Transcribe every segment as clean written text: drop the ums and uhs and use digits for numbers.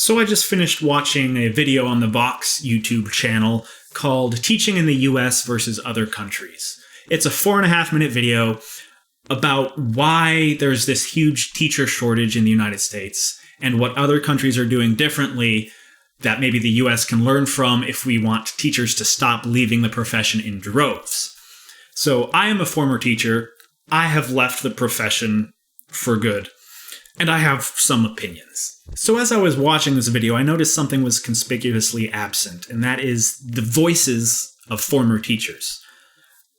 So I just finished watching a video on the Vox YouTube channel called Teaching in the US versus Other Countries. It's a 4.5-minute video about why there's this huge teacher shortage in the United States and what other countries are doing differently that maybe the US can learn from if we want teachers to stop leaving the profession in droves. So I am a former teacher. I have left the profession for good, and I have some opinions. So as I was watching this video, I noticed something was conspicuously absent, and that is the voices of former teachers.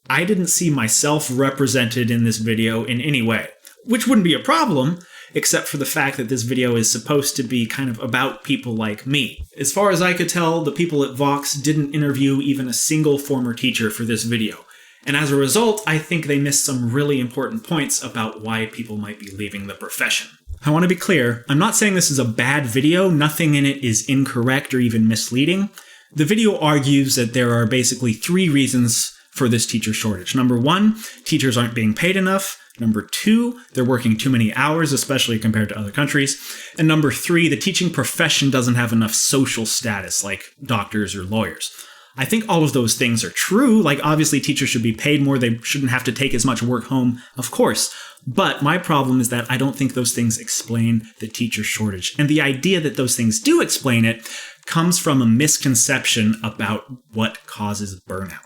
I didn't see myself represented in this video in any way, which wouldn't be a problem, except for the fact that this video is supposed to be kind of about people like me. As far as I could tell, the people at Vox didn't interview even a single former teacher for this video. And as a result, I think they missed some really important points about why people might be leaving the profession. I want to be clear, I'm not saying this is a bad video. Nothing in it is incorrect or even misleading. The video argues that there are basically 3 reasons for this teacher shortage. Number 1, teachers aren't being paid enough. Number 2, they're working too many hours, especially compared to other countries. And number 3, the teaching profession doesn't have enough social status like doctors or lawyers. I think all of those things are true. Like, obviously, teachers should be paid more. They shouldn't have to take as much work home, of course. But my problem is that I don't think those things explain the teacher shortage. And the idea that those things do explain it comes from a misconception about what causes burnout.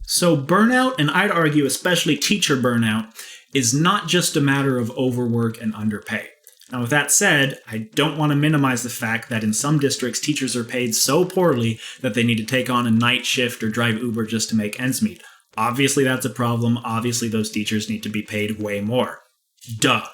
So burnout, and I'd argue especially teacher burnout, is not just a matter of overwork and underpay. Now, with that said, I don't want to minimize the fact that in some districts, teachers are paid so poorly that they need to take on a night shift or drive Uber just to make ends meet. Obviously, that's a problem. Obviously, those teachers need to be paid way more. Duh.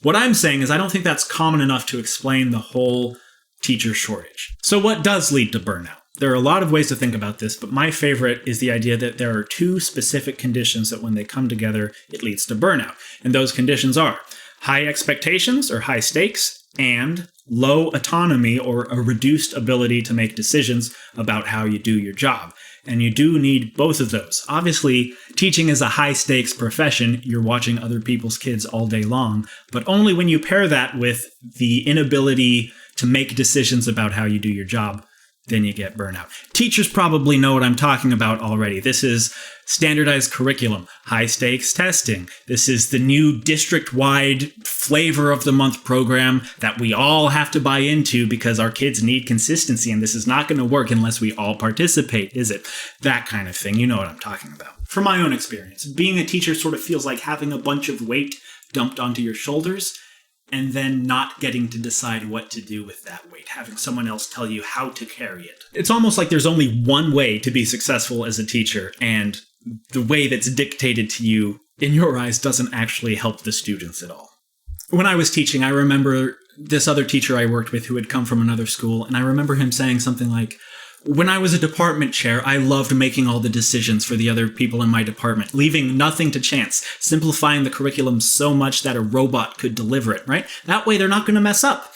What I'm saying is I don't think that's common enough to explain the whole teacher shortage. So what does lead to burnout? There are a lot of ways to think about this, but my favorite is the idea that there are 2 specific conditions that when they come together, it leads to burnout. And those conditions are high expectations or high stakes and low autonomy or a reduced ability to make decisions about how you do your job. And you do need both of those. Obviously, teaching is a high-stakes profession. You're watching other people's kids all day long, but only when you pair that with the inability to make decisions about how you do your job, then you get burnout. Teachers probably know what I'm talking about already. This is standardized curriculum, high-stakes testing. This is the new district-wide flavor of the month program that we all have to buy into because our kids need consistency, and this is not going to work unless we all participate, is it? That kind of thing. You know what I'm talking about. From my own experience, being a teacher sort of feels like having a bunch of weight dumped onto your shoulders and then not getting to decide what to do with that weight, having someone else tell you how to carry it. It's almost like there's only one way to be successful as a teacher, and the way that's dictated to you, in your eyes, doesn't actually help the students at all. When I was teaching, I remember this other teacher I worked with who had come from another school, and I remember him saying something like, "When I was a department chair, I loved making all the decisions for the other people in my department, leaving nothing to chance, simplifying the curriculum so much that a robot could deliver it," right? That way they're not going to mess up.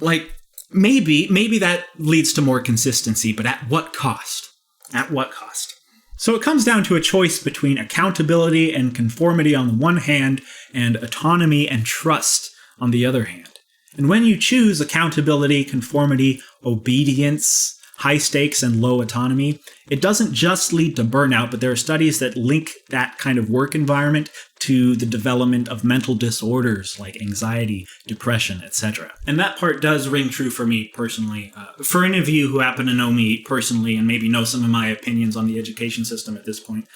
Like, maybe that leads to more consistency, but at what cost? At what cost? So it comes down to a choice between accountability and conformity on the one hand, and autonomy and trust on the other hand. And when you choose accountability, conformity, obedience, high stakes, and low autonomy, it doesn't just lead to burnout, but there are studies that link that kind of work environment to the development of mental disorders like anxiety, depression, etc. And that part does ring true for me personally. For any of you who happen to know me personally and maybe know some of my opinions on the education system at this point,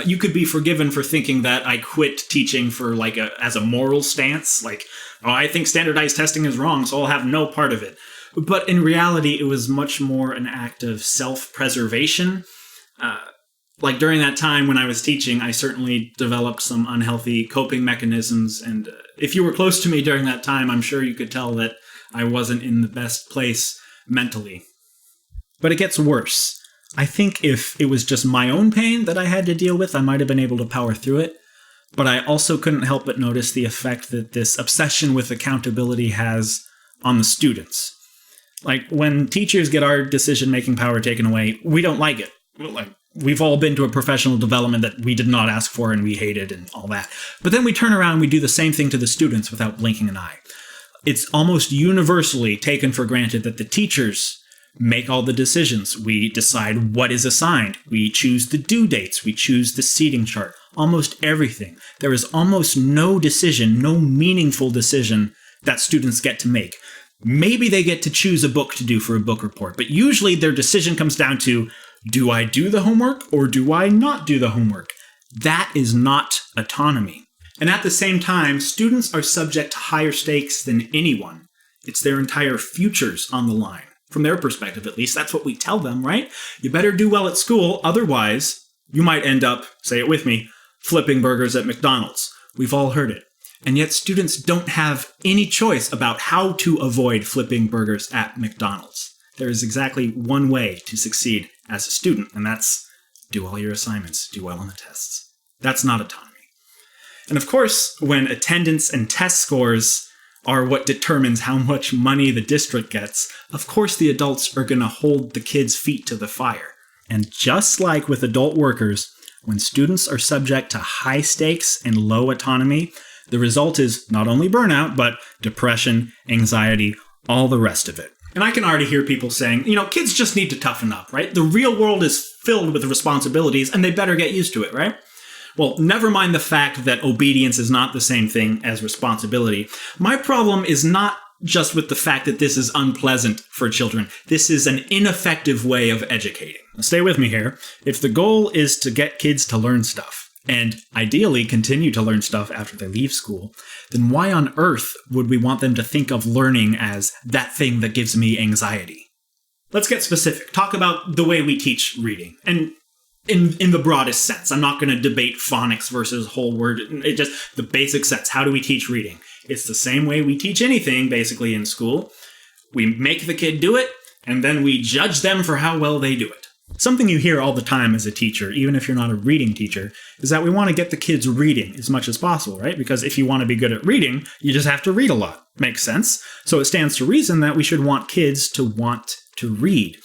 you could be forgiven for thinking that I quit teaching for as a moral stance, like, oh, I think standardized testing is wrong, so I'll have no part of it. But in reality, it was much more an act of self-preservation. Like during that time when I was teaching, I certainly developed some unhealthy coping mechanisms. And if you were close to me during that time, I'm sure you could tell that I wasn't in the best place mentally. But it gets worse. I think if it was just my own pain that I had to deal with, I might have been able to power through it. But I also couldn't help but notice the effect that this obsession with accountability has on the students. Like, when teachers get our decision-making power taken away, we don't like it. We've all been to a professional development that we did not ask for and we hated and all that. But then we turn around and we do the same thing to the students without blinking an eye. it's almost universally taken for granted that the teachers make all the decisions. We decide what is assigned. We choose the due dates. We choose the seating chart. Almost everything. There is almost no decision, no meaningful decision that students get to make. Maybe they get to choose a book to do for a book report, but usually their decision comes down to, do I do the homework or do I not do the homework? That is not autonomy. And at the same time, students are subject to higher stakes than anyone. It's their entire futures on the line. From their perspective, at least, that's what we tell them, right? You better do well at school, otherwise you might end up, say it with me, flipping burgers at McDonald's. We've all heard it. And yet students don't have any choice about how to avoid flipping burgers at McDonald's. There is exactly one way to succeed as a student, and that's do all your assignments, do well on the tests. That's not autonomy. And of course, when attendance and test scores are what determines how much money the district gets, of course the adults are going to hold the kids' feet to the fire. And just like with adult workers, when students are subject to high stakes and low autonomy, the result is not only burnout, but depression, anxiety, all the rest of it. And I can already hear people saying, kids just need to toughen up, right? The real world is filled with responsibilities and they better get used to it, right? Well, never mind the fact that obedience is not the same thing as responsibility. My problem is not just with the fact that this is unpleasant for children. This is an ineffective way of educating. Now, stay with me here. If the goal is to get kids to learn stuff, and ideally continue to learn stuff after they leave school, then why on earth would we want them to think of learning as that thing that gives me anxiety? Let's get specific. Talk about the way we teach reading. And in the broadest sense, I'm not going to debate phonics versus whole word. It just the basic sense. How do we teach reading? It's the same way we teach anything, basically, in school. We make the kid do it, and then we judge them for how well they do it. Something you hear all the time as a teacher, even if you're not a reading teacher, is that we want to get the kids reading as much as possible, right? Because if you want to be good at reading, you just have to read a lot. Makes sense. So it stands to reason that we should want kids to want to read.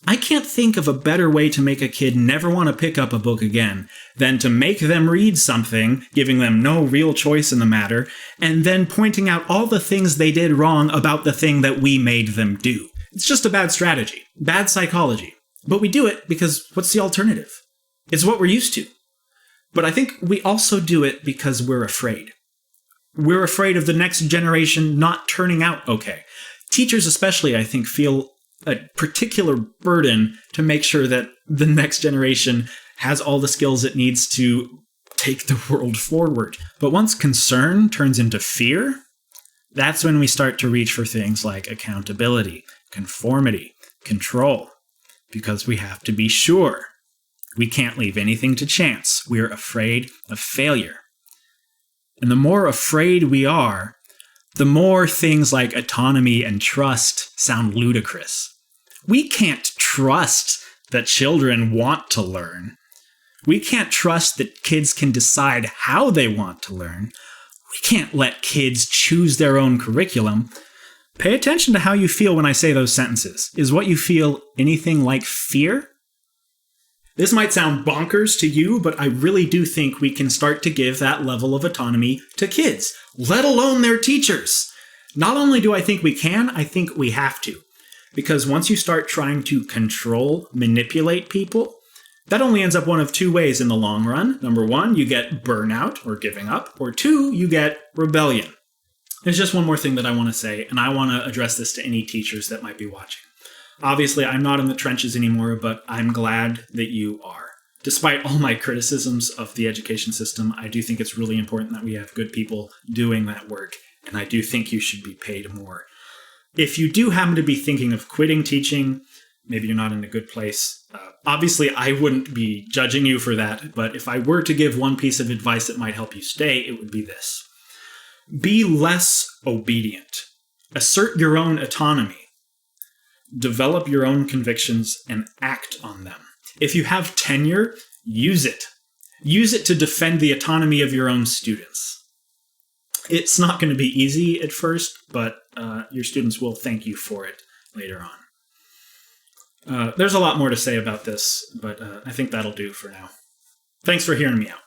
I can't think of a better way to make a kid never want to pick up a book again than to make them read something, giving them no real choice in the matter, and then pointing out all the things they did wrong about the thing that we made them do. It's just a bad strategy, bad psychology. But we do it because what's the alternative? It's what we're used to. But I think we also do it because we're afraid. We're afraid of the next generation not turning out okay. Teachers especially, I think, feel a particular burden to make sure that the next generation has all the skills it needs to take the world forward. But once concern turns into fear, that's when we start to reach for things like accountability, conformity, control. Because we have to be sure. We can't leave anything to chance. We're afraid of failure. And the more afraid we are, the more things like autonomy and trust sound ludicrous. We can't trust that children want to learn. We can't trust that kids can decide how they want to learn. We can't let kids choose their own curriculum. Pay attention to how you feel when I say those sentences. Is what you feel anything like fear? This might sound bonkers to you, but I really do think we can start to give that level of autonomy to kids, let alone their teachers. Not only do I think we can, I think we have to. Because once you start trying to control, manipulate people, that only ends up one of two ways in the long run. Number one, you get burnout or giving up, or two, you get rebellion. There's just one more thing that I want to say, and I want to address this to any teachers that might be watching. Obviously, I'm not in the trenches anymore, but I'm glad that you are. Despite all my criticisms of the education system, I do think it's really important that we have good people doing that work, and I do think you should be paid more. If you do happen to be thinking of quitting teaching, maybe you're not in a good place. Obviously, I wouldn't be judging you for that, but if I were to give one piece of advice that might help you stay, it would be this. Be less obedient. Assert your own autonomy. Develop your own convictions and act on them. If you have tenure, use it. Use it to defend the autonomy of your own students. It's not going to be easy at first, but your students will thank you for it later on. There's a lot more to say about this, but I think that'll do for now. Thanks for hearing me out.